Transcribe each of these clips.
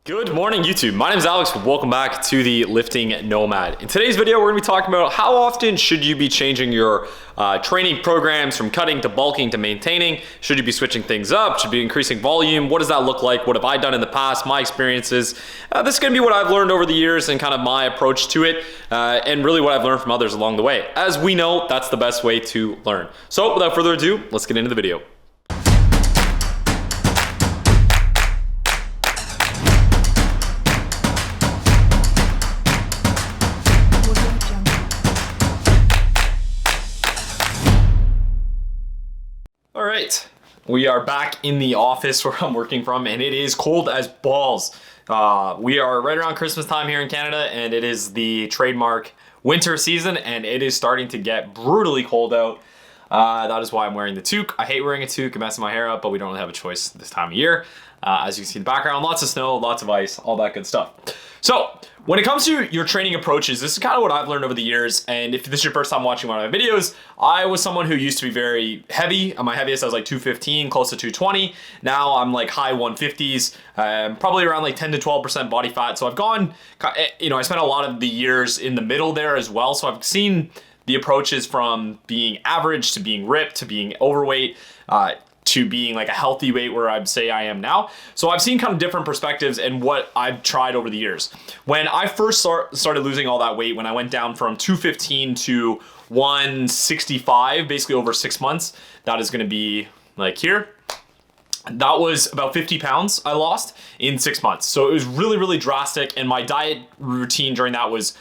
Good morning, YouTube. My name is Alex. Welcome back to the Lifting Nomad. In today's video, we're going to be talking about how often should you be changing your training programs from cutting to bulking to maintaining. Should you be switching things up? Should you be increasing volume? What does that look like? What have I done in the past? My experiences. This is going to be what I've learned over the years and kind of my approach to it, and really what I've learned from others along the way. As we know, that's the best way to learn. So without further ado, let's get into the video. All right, we are back in the office where I'm working from, and it is cold as balls. We are right around Christmas time here in Canada, and it is the trademark winter season, and it is starting to get brutally cold out. That is why I'm wearing the toque. I hate wearing a toque and messing my hair up, but we don't really have a choice this time of year. As you can see in the background, lots of snow, lots of ice, all that good stuff. So when it comes to your training approaches, this is kind of what I've learned over the years. And if this is your first time watching one of my videos, I was someone who used to be very heavy. At my heaviest, I was like 215, close to 220. Now I'm like high 150s, probably around like 10 to 12% body fat. So I've gone, I spent a lot of the years in the middle there as well. So I've seen the approaches from being average to being ripped to being overweight, to being like a healthy weight where I'd say I am now. So I've seen kind of different perspectives and what I've tried over the years. When I first started losing all that weight, when I went down from 215 to 165, basically over 6 months, that is going to be like here. That was about 50 pounds I lost in 6 months. So it was really, really drastic. And my diet routine during that was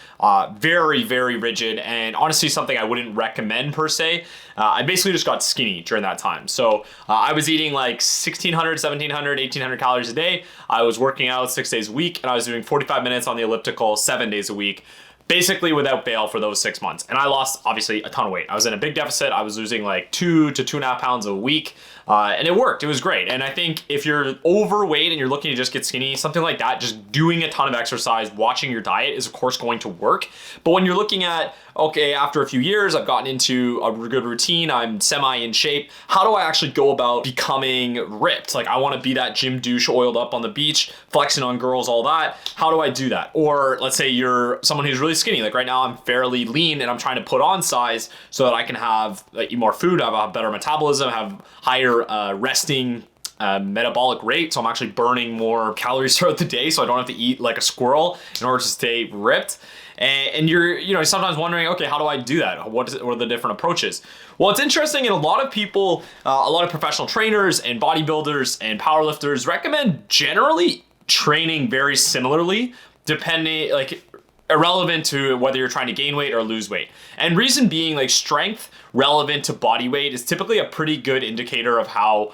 very, very rigid, and honestly something I wouldn't recommend per se. I basically just got skinny during that time. So I was eating like 1,600, 1,700, 1,800 calories a day. I was working out 6 days a week, and I was doing 45 minutes on the elliptical 7 days a week, basically without bail for those 6 months. And I lost obviously a ton of weight. I was in a big deficit. I was losing like 2 to 2.5 pounds a week. And it worked. It was great. And I think if you're overweight and you're looking to just get skinny, something like that, just doing a ton of exercise, watching your diet is of course going to work. But when you're looking at, okay, after a few years, I've gotten into a good routine, I'm semi in shape, how do I actually go about becoming ripped? Like I want to be that gym douche oiled up on the beach, flexing on girls, all that. How do I do that? Or let's say you're someone who's really skinny. Like right now I'm fairly lean and I'm trying to put on size so that I can have eat more food, have a better metabolism, have higher resting metabolic rate. So I'm actually burning more calories throughout the day, so I don't have to eat like a squirrel in order to stay ripped. And you're sometimes wondering, okay, how do I do that? What are the different approaches? Well, it's interesting, and a lot of people, a lot of professional trainers and bodybuilders and powerlifters recommend generally training very similarly, depending, like, irrelevant to whether you're trying to gain weight or lose weight. And reason being, like, strength relevant to body weight is typically a pretty good indicator of how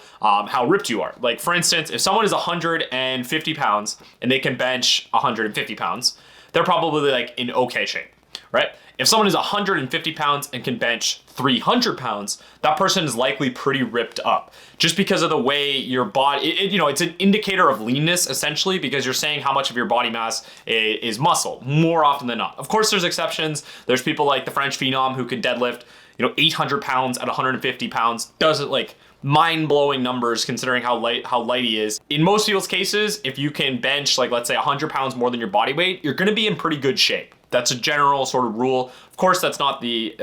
ripped you are. Like for instance, if someone is 150 pounds and they can bench 150 pounds, they're probably like in okay shape, right? If someone is 150 pounds and can bench 300 pounds, that person is likely pretty ripped up, just because of the way your body, it's an indicator of leanness essentially, because you're saying how much of your body mass is muscle more often than not. Of course, there's exceptions. There's people like the French phenom who can deadlift 800 pounds at 150 pounds, does it like mind-blowing numbers considering how light he is. In most people's cases, if you can bench like, let's say 100 pounds more than your body weight, you're going to be in pretty good shape. That's a general sort of rule. Of course, that's not the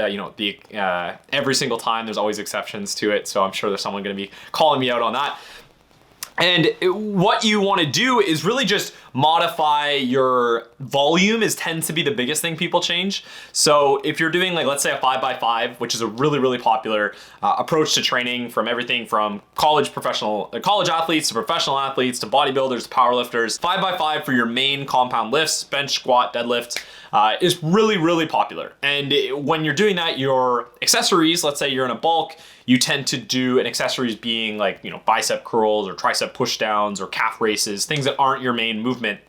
every single time. There's always exceptions to it. So I'm sure there's someone going to be calling me out on that. And what you want to do is really just modify your volume tends to be the biggest thing people change. So if you're doing like, let's say a 5x5, which is a really, really popular approach to training from everything from college athletes to professional athletes to bodybuilders to powerlifters, 5x5 for your main compound lifts, bench, squat, deadlift, is really, really popular. And when you're doing that, your accessories, let's say you're in a bulk, you tend to do an accessories being like, bicep curls or tricep push downs or calf raises, things that aren't your main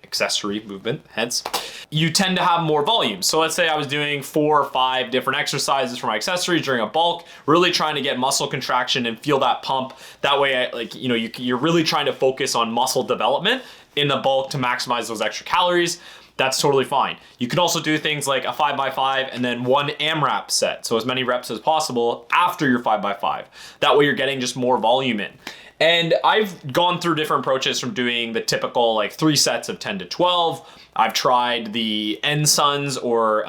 accessory movement, hence, you tend to have more volume. So let's say I was doing 4 or 5 different exercises for my accessories during a bulk, really trying to get muscle contraction and feel that pump. That way, you're really trying to focus on muscle development in the bulk to maximize those extra calories. That's totally fine. You can also do things like a 5x5 and then 1 AMRAP set. So as many reps as possible after your 5x5. That way you're getting just more volume in. And I've gone through different approaches from doing the typical like 3 sets of 10 to 12. I've tried the NSUNS or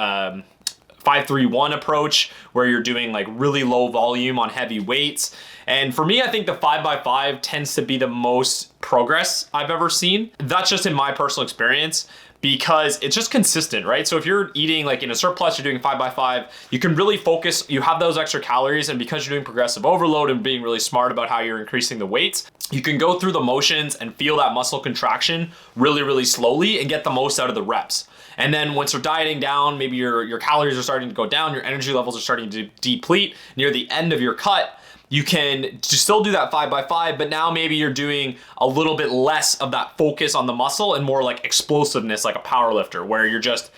5-3-1 approach where you're doing like really low volume on heavy weights. And for me, I think the 5x5 tends to be the most progress I've ever seen. That's just in my personal experience, because it's just consistent, right? So if you're eating like in a surplus, you're doing 5x5, you can really focus, you have those extra calories, and because you're doing progressive overload and being really smart about how you're increasing the weights, you can go through the motions and feel that muscle contraction really, really slowly and get the most out of the reps. And then once you're dieting down, maybe your calories are starting to go down, your energy levels are starting to deplete near the end of your cut, you can still do that 5x5, but now maybe you're doing a little bit less of that focus on the muscle and more like explosiveness, like a power lifter, where you're just,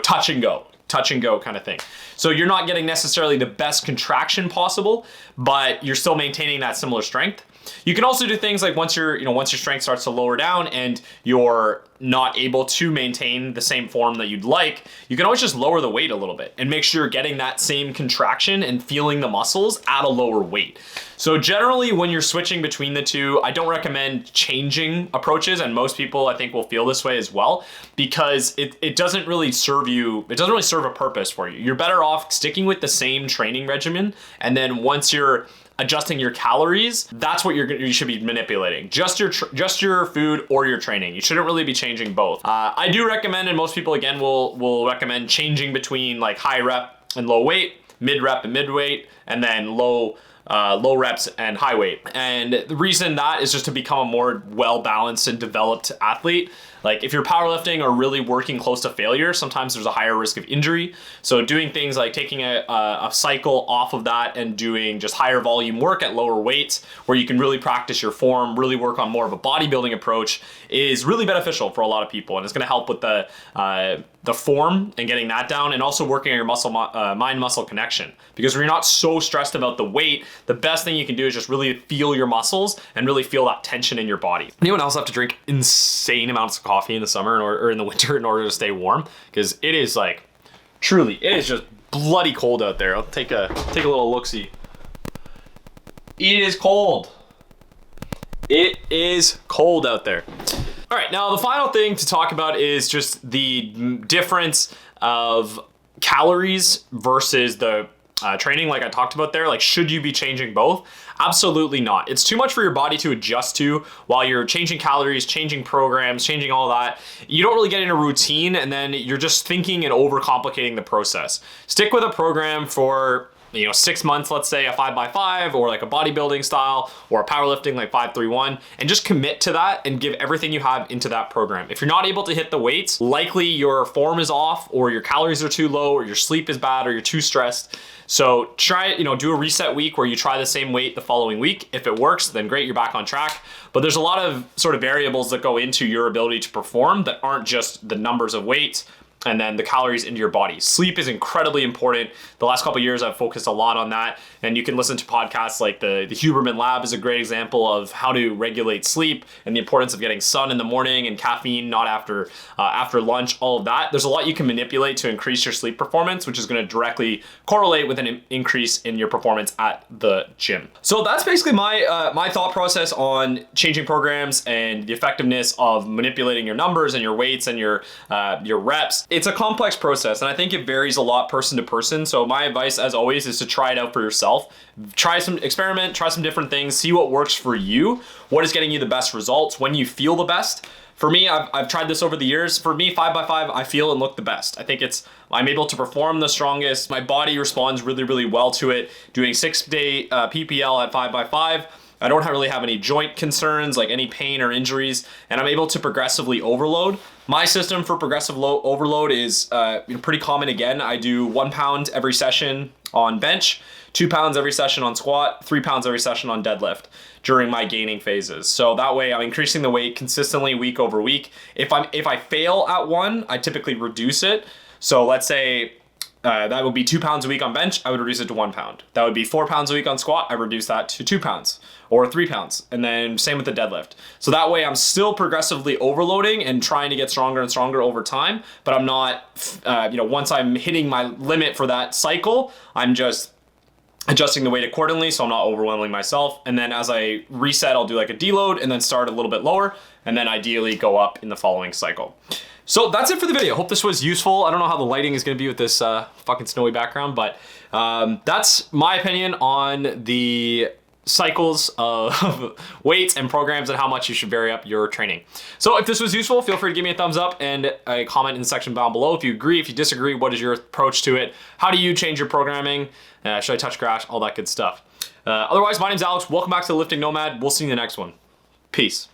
touch and go kind of thing. So you're not getting necessarily the best contraction possible, but you're still maintaining that similar strength. You can also do things like once your strength starts to lower down and you're not able to maintain the same form that you'd like, you can always just lower the weight a little bit and make sure you're getting that same contraction and feeling the muscles at a lower weight. So generally when you're switching between the two, I don't recommend changing approaches, and most people I think will feel this way as well, because it doesn't really serve a purpose for you. You're better off sticking with the same training regimen, and then once you're adjusting your calories, that's what you should be manipulating. Just your food or your training. You shouldn't really be changing both. I do recommend, and most people again will recommend changing between like high rep and low weight, mid rep and mid weight, and then low reps and high weight. And the reason that is just to become a more well-balanced and developed athlete. Like if you're powerlifting or really working close to failure, sometimes there's a higher risk of injury. So doing things like taking a cycle off of that and doing just higher volume work at lower weights, where you can really practice your form, really work on more of a bodybuilding approach, is really beneficial for a lot of people. And it's going to help with the form and getting that down, and also working on your mind-muscle connection. Because when you're not so stressed about the weight, the best thing you can do is just really feel your muscles and really feel that tension in your body. Anyone else have to drink insane amounts of coffee in the summer or in the winter in order to stay warm? Because it is like, truly, it is just bloody cold out there. I'll take a little look-see. It is cold. It is cold out there. All right, now the final thing to talk about is just the difference of calories versus the training, like I talked about there. Like, should you be changing both? Absolutely not. It's too much for your body to adjust to while you're changing calories, changing programs, changing all that. You don't really get in a routine, and then you're just thinking and overcomplicating the process. Stick with a program for 6 months, let's say a 5x5 or like a bodybuilding style or a powerlifting like 5-3-1, and just commit to that and give everything you have into that program. If you're not able to hit the weights, likely your form is off, or your calories are too low, or your sleep is bad, or you're too stressed. So try, do a reset week where you try the same weight the following week. If it works, then great, you're back on track. But there's a lot of sort of variables that go into your ability to perform that aren't just the numbers of weights and then the calories into your body. Sleep is incredibly important. The last couple of years, I've focused a lot on that. And you can listen to podcasts like the Huberman Lab is a great example of how to regulate sleep and the importance of getting sun in the morning and caffeine not after lunch, all of that. There's a lot you can manipulate to increase your sleep performance, which is going to directly correlate with an increase in your performance at the gym. So that's basically my thought process on changing programs and the effectiveness of manipulating your numbers and your weights and your reps. It's a complex process, and I think it varies a lot person to person. So my advice, as always, is to try it out for yourself. Try some different things, see what works for you, what is getting you the best results, when you feel the best. For me, I've tried this over the years. For me, 5x5, I feel and look the best. I think I'm able to perform the strongest. My body responds really, really well to it. Doing 6-day PPL at 5x5, I don't really have any joint concerns, like any pain or injuries, and I'm able to progressively overload. My system for progressive overload is pretty common again. I do 1 pound every session on bench, 2 pounds every session on squat, 3 pounds every session on deadlift during my gaining phases. So that way I'm increasing the weight consistently week over week. If I fail at one, I typically reduce it. So let's say that would be 2 pounds a week on bench, I would reduce it to 1 pound. That would be 4 pounds a week on squat, I reduce that to 2 pounds or 3 pounds. And then same with the deadlift. So that way I'm still progressively overloading and trying to get stronger and stronger over time, but I'm not, once I'm hitting my limit for that cycle, I'm just adjusting the weight accordingly so I'm not overwhelming myself. And then as I reset, I'll do like a deload and then start a little bit lower and then ideally go up in the following cycle. So that's it for the video. Hope this was useful. I don't know how the lighting is gonna be with this fucking snowy background, but that's my opinion on the cycles of weights and programs and how much you should vary up your training. So if this was useful, feel free to give me a thumbs up and a comment in the section down below. If you agree, if you disagree, what is your approach to it? How do you change your programming? Should I touch grass? All that good stuff. Otherwise, my name's Alex. Welcome back to the Lifting Nomad. We'll see you in the next one. Peace.